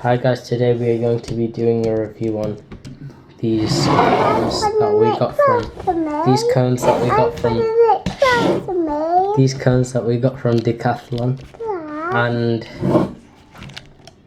Hi guys, today we are going to be doing a review on these cones that we got from Decathlon, and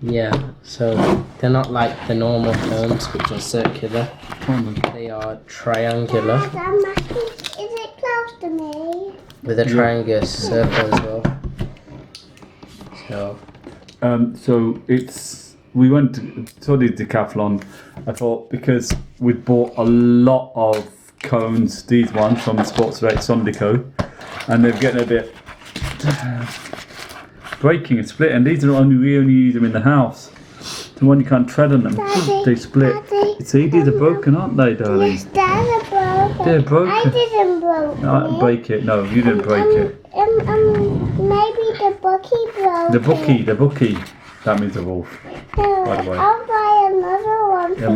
yeah, so they're not like the normal cones which are circular. They are triangular. Is it close to me? With a triangular circle as well. So we went to the Decathlon. I thought because we bought a lot of cones, these ones from Sports Direct Sondico, and they're getting a bit breaking and splitting. These are we only use them in the house. The one you can't tread on them, they split. See, these are broken, aren't they, darling? Yes, they're broken. They're broken. I didn't break it. No, you didn't break it. Maybe the bookie broke The bookie. That means a wolf. By the way. I'll buy another one. That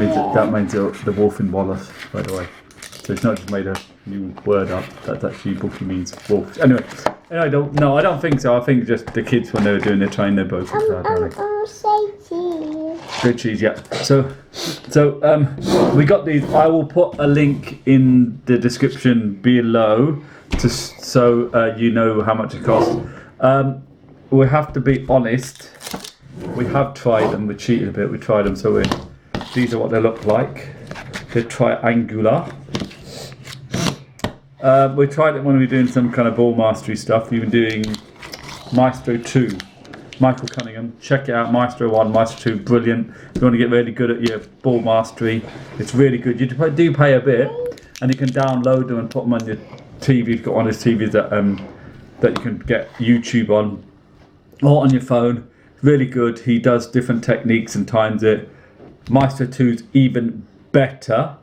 means the wolf in Wallace, by the way. So it's not just made a new word up. That's actually bookie means wolf. Anyway, I don't think so. I think just the kids when they were doing their training, they broke it. Say cheese. Good cheese, yeah. So we got these. I will put a link in the description below so you know how much it costs. We have to be honest. We have tried them. We cheated a bit. We tried them. So these are what they look like. They're triangular. We tried it when we were doing some kind of ball mastery stuff. We've been doing Maestro 2. Michael Cunningham. Check it out. Maestro 1, Maestro 2. Brilliant. If you want to get really good at your ball mastery, it's really good. You do pay a bit, and you can download them and put them on your TV. You've got one of those TVs that you can get YouTube on, or on your phone. Really good. He does different techniques and times it. Maestro 2's even better.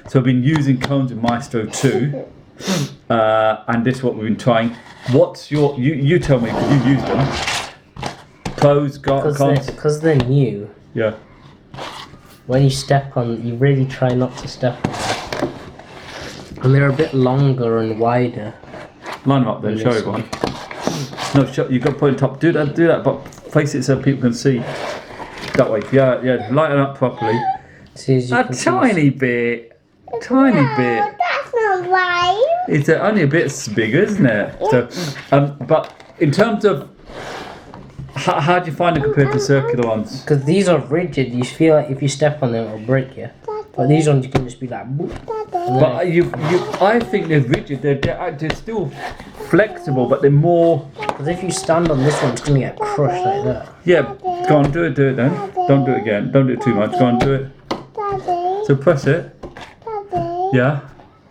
So I've been using cones in Maestro 2, and this is what we've been trying. What's your? You tell me, because you use them. Pros, cons. Because they're new. Yeah. When you step on, you really try not to step on them. And they're a bit longer and wider. Line them up then. Show everyone. No, you got to put it on top. Do that, but face it so people can see. That way. Yeah. Lighten up properly. A tiny bit. Tiny bit. That's not right. It's only a bit bigger, isn't it? So, but in terms of how do you find it compared to circular ones? Because these are rigid. You feel like if you step on them, it'll break you. But these ones you can just be like. Boop. But I think they're rigid. They're still flexible, but they're more. Because if you stand on this one, it's gonna get crushed like that. Yeah, go on, do it then. Don't do it again. Don't do it too much. Go on, do it. Daddy. So press it. Daddy. Yeah.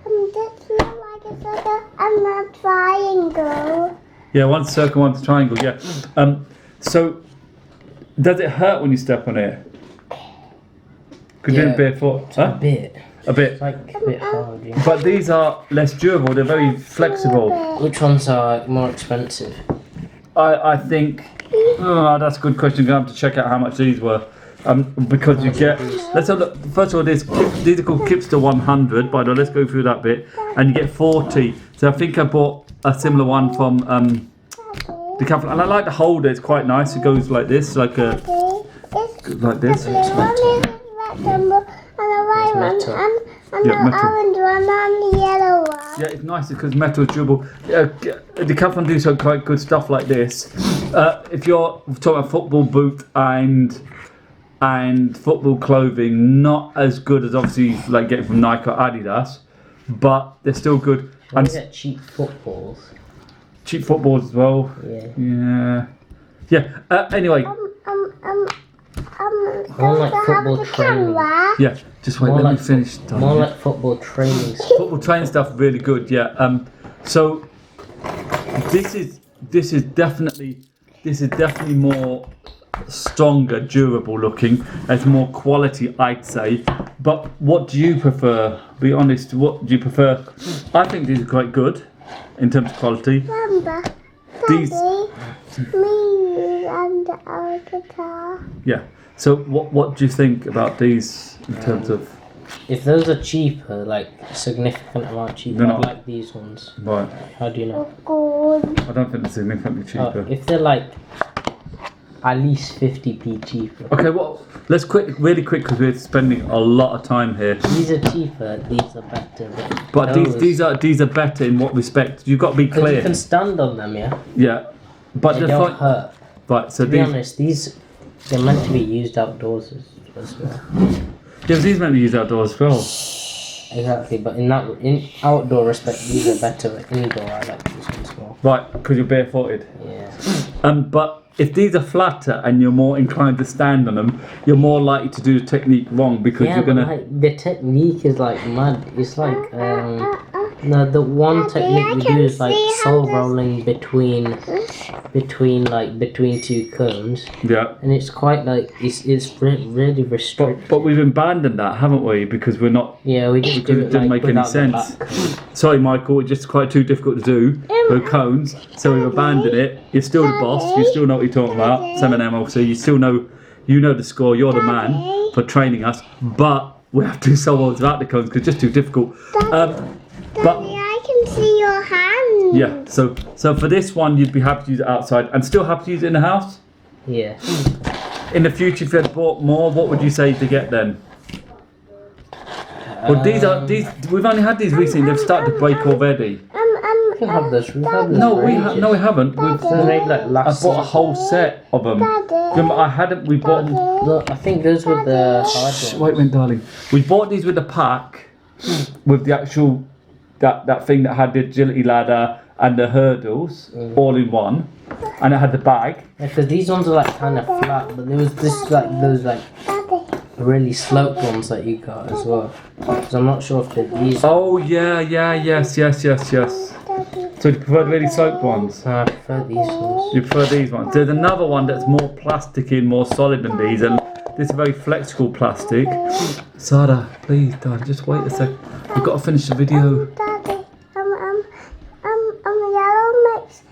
That's not like a circle and a triangle. Yeah, one's circle, one's triangle. Yeah. So does it hurt when you step on it? Could you do it barefoot? A bit. A bit. It's like a bit hard. Yeah. But these are less durable. They're very flexible. Which ones are more expensive? I think. Oh, that's a good question. You're going to have to check out how much these were. Because you get. Let's have a look. First of all, these are called Kipsta 100. By the way, let's go through that bit. And you get 40. So I think I bought a similar one from Decathlon. And I like the holder. It's quite nice. It goes like this, like this. And the orange one and the yellow one. Yeah, it's nice because metal is durable. Decathlon do some quite good stuff like this. If you're talking about football boot and football clothing, not as good as obviously like getting from Nike or Adidas, but they're still good. And get cheap footballs. Cheap footballs as well. Yeah. Anyway. More like football training. Yeah, just wait. Let me finish. More like football training. Football training stuff, really good. Yeah. So this is definitely more stronger, durable looking. It's more quality, I'd say. But what do you prefer? Be honest. What do you prefer? I think these are quite good in terms of quality. These. Me and our guitar. Yeah. So what do you think about these in terms of? If those are cheaper, like a significant amount cheaper, I'd like these ones. Right. How do you know? I don't think they're significantly cheaper. If they're like at least 50p cheaper. Okay, well, let's really quick because we're spending a lot of time here. These are cheaper. These are better. But these are better in what respect? You've got to be Because clear. you can stand on them, yeah. Yeah, but They don't hurt. Right, so To be honest, they're meant to be used outdoors as well. Yeah, these meant to be used outdoors as well. Exactly, but in outdoor respect, these are better. Indoor, I like these ones more. Right, because you're barefooted. Yeah. But if these are flatter and you're more inclined to stand on them, you're more likely to do the technique wrong because Yeah, you're gonna. but like, the technique is like mad. It's like no, the one technique we do is like sole rolling between two cones, Yeah. and it's quite like it's really restricted. But we've abandoned that, haven't we? Because we're not. Yeah, we just Because do it it didn't like make any without the sense. back. Sorry, Michael, it's just quite too difficult to do with cones, so we've abandoned it. You're still the boss. You still know what you're talking about. Sam and MLC, you still know, the score. You're the man for training us. But we have to do some ones without the cones because it's just too difficult. But Daddy, I can see your hand. yeah, so for this one, you'd be happy to use it outside and still happy to use it in the house. Yeah. In the future, if you had bought more, what would you say to get then? Well, these. We've only had these recently. They've started to break already. We can have this. We've had this No, for we ages. haven't. We've They made like I last bought a season. whole set of them. Remember, I hadn't. We bought them. Look, I think those were the hard ones. Wait a minute, darling. We bought these with the pack, with the actual that thing that had the agility ladder and the hurdles all in one, and it had the bag. Because these ones are like kind of flat, but there was those like really sloped ones that you got as well. So I'm not sure if they're these. Oh yeah, yes. So you prefer the really sloped ones? No, I prefer these ones. You prefer these ones? There's another one that's more plasticky and more solid than these, and this is very flexible plastic. Sada, please, darling, just wait a sec. We've got to finish the video. Daddy, yellow makes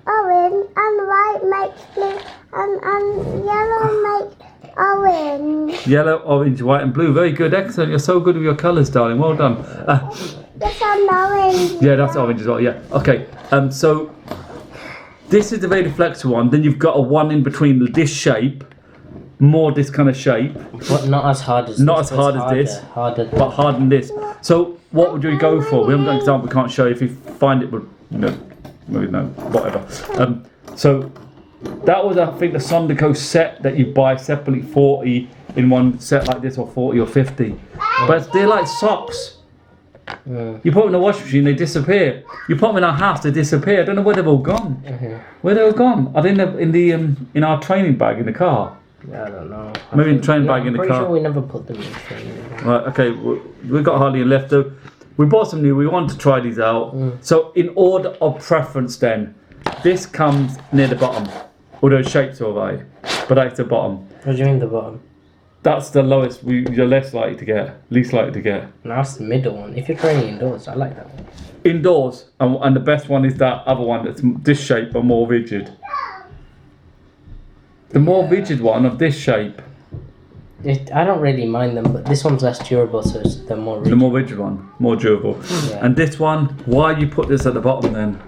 orange, and white makes blue, and yellow makes orange. Yellow, orange, white, and blue. Very good, excellent. You're so good with your colours, darling. Well done. Yes, I'm orange. Yeah, that's orange as well. Yeah. Okay. So this is the very flexible one. Then you've got a one in between this shape, more this kind of shape, But not as hard as Not this, as hard but as this, Harder. but harder than this. So what would you go for? We haven't got an example. We can't show you. If you find it, maybe no, whatever. So that was, I think, the Sondico set that you buy separately, 40 in one set like this, or 40 or 50. But they're like socks. You put them in the washing machine, they disappear. You put them in our house, they disappear. I don't know where they've all gone. Where they all gone? Are they in our training bag in the car? I don't know. Maybe in the training bag in I'm the pretty car. sure we never put them in training. Right, okay, we've got hardly any left though. We bought some new, we want to try these out. So in order of preference then, this comes near the bottom. Although shape's alright, but that's the bottom. What do you mean the bottom? That's the lowest, you're least likely to get. No, that's the middle one. If you're training indoors, I like that one. Indoors, and the best one is that other one that's this shape but more rigid. The more rigid one of this shape. I don't really mind them, but this one's less durable, so they're more The rigid. more rigid one, more durable. Yeah. And this one, why you put this at the bottom then?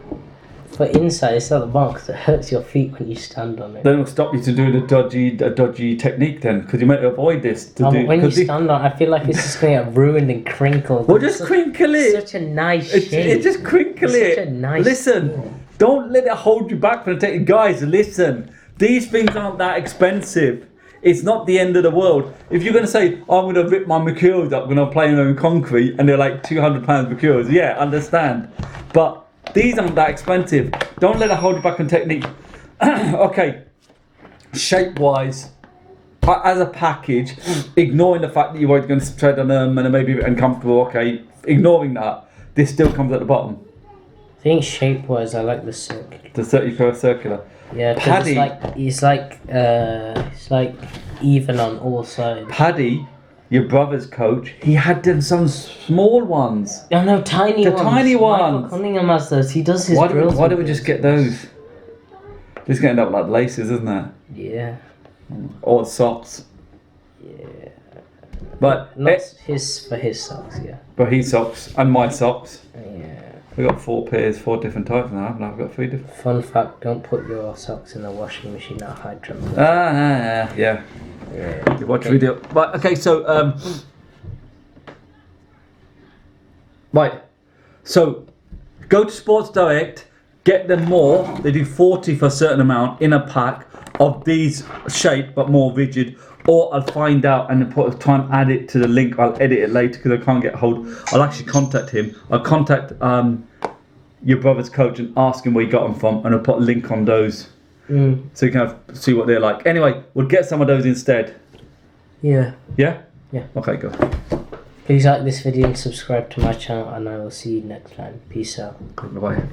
For inside, it's at the bottom because it hurts your feet when you stand on it. Then it'll stop you to doing a dodgy technique then, because you might avoid this. But when you stand on it, I feel like it's just going to get ruined and crinkled. Well, just crinkle it. Such a nice shape. It just crinkle It's it. such a nice Listen, shape. don't let it hold you back from the technique. Guys, listen. These things aren't that expensive. It's not the end of the world. If you're going to say, oh, I'm going to rip my Mercurials up when I'm playing them in concrete and they're like £200 Mercurials, yeah, understand. But these aren't that expensive. Don't let it hold you back on technique. Okay, shape-wise, as a package, ignoring the fact that you're going to tread on them and it may be a bit uncomfortable, okay, ignoring that, this still comes at the bottom. I think shape-wise, I like the circle. The 30 circular. Yeah, 'cause Paddy. it's like even on all sides. Paddy, your brother's coach, he had them some small ones. Oh no, tiny The ones. tiny Michael ones. Cunningham has those. He does his Why drills. don't we with just those. get those? Just getting up like laces, isn't it? Yeah. Or socks. Yeah. But Not his for his socks. Yeah. but his socks and my socks. Yeah. We've got 4 pairs, 4 different types now, haven't I? I've got 3 different. Fun fact: don't put your socks in the washing machine at high temperature. Yeah. Yeah. You watch a video. Right, okay, so, right. So, go to Sports Direct, get them more. They do 40 for a certain amount in a pack of these shape, but more rigid. Or I'll find out and try and add it to the link. I'll edit it later because I can't get hold. I'll actually contact him. I'll contact your brother's coach and ask him where he got them from, and I'll put a link on those so you can see what they're like. Anyway, we'll get some of those instead. Yeah. Yeah? Yeah. Okay, good. Please like this video and subscribe to my channel, and I will see you next time. Peace out. Bye-bye.